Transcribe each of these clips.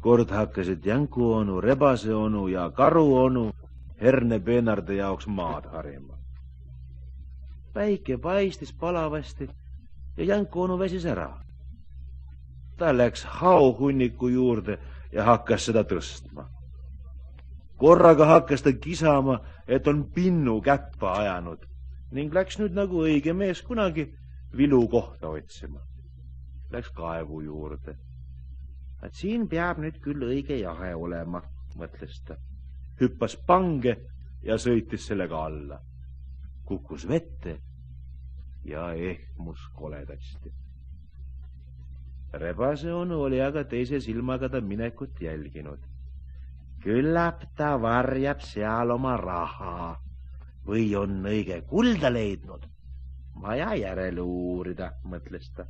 Kord hakkasid Jänku onu, Rebase onu ja Karu onu hernepeenarde jaoks maad harima. Päike paistis palavasti ja Jänku onu väsis ära. Ta läks haohunniku juurde ja hakkas seda tõstma. Korraga hakkas ta kisama, et on pinnu käppa ajanud ning läks nüüd nagu õige mees kunagi vilu kohta otsima. Läks kaevu juurde. Et siin peab nüüd küll õige jahe olema, mõtles ta. Hüppas pange ja sõitis sellega alla. Kukkus vette ja ehmus koledasti. Rebase onu oli aga teise silmaga ta minekut jälginud. Küllap ta varjab seal oma raha või on õige kulda leidnud. Vaja järele uurida, mõtles ta.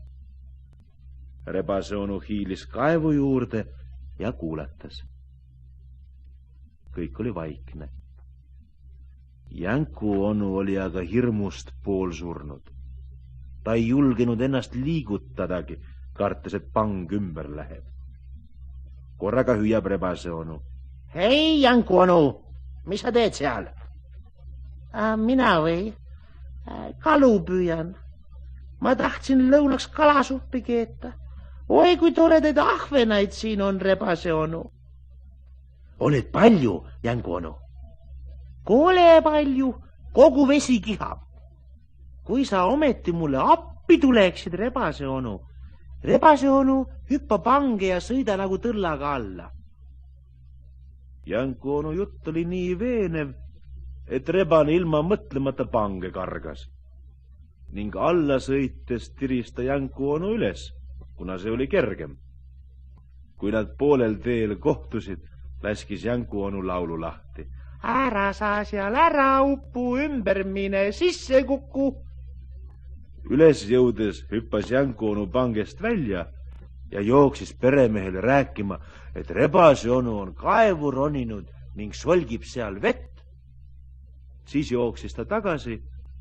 Rebase onu hiilis kaevu juurde ja kuulatas. Kõik oli vaikne. Jänku onu oli aga hirmust pool surnud. Ta ei julgenud ennast liigutadagi, kartes, et pang ümber läheb. Korraga hüüab Rebase onu. Hei, Jänku onu, mis sa teed seal? Mina või? Kalu püüan. Ma tahtsin lõunaks kalasuppi keeta. Oi, kui toredaid ahvenaid siin on, Rebase onu. Oled palju, Jänku onu? Kole palju, kogu vesi kihab. Kui sa ometi mulle appi tuleksid, Rebase onu. Rebase onu, hüppa pange ja sõida nagu tõllaga alla. Jänku onu jutt oli nii veenev, et Rebane ilma mõtlemata pange kargas. Ning alla sõites tiris ta Jänku onu üles, kuna see oli kergem. Kui nad poolel teel kohtusid, laskis Jänku onu laulu lahti. Ära sa seal ära upu, ümber mine, sisse kuku. Üles jõudes hüppas Jänku onu pangest välja ja jooksis peremehele rääkima, et Rebase onu on kaevu roninud ning solgib seal vett. Siis jooksis ta tagasi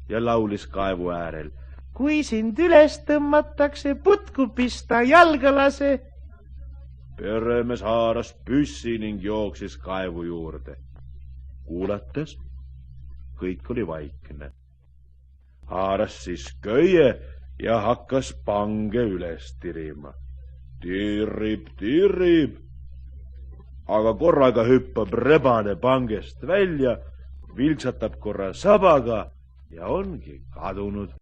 ja laulis kaevu äärel. Kui sind üles tõmmatakse, putku pista, jalga lase. Peremees haaras püssi ning jooksis kaevu juurde. Kuulates, kõik oli vaikne. Haaras siis köie ja hakkas pange üles tirima. Tirib, tirib. Aga korraga hüppab Rebane pangest välja, vilksatab korra sabaga ja ongi kadunud.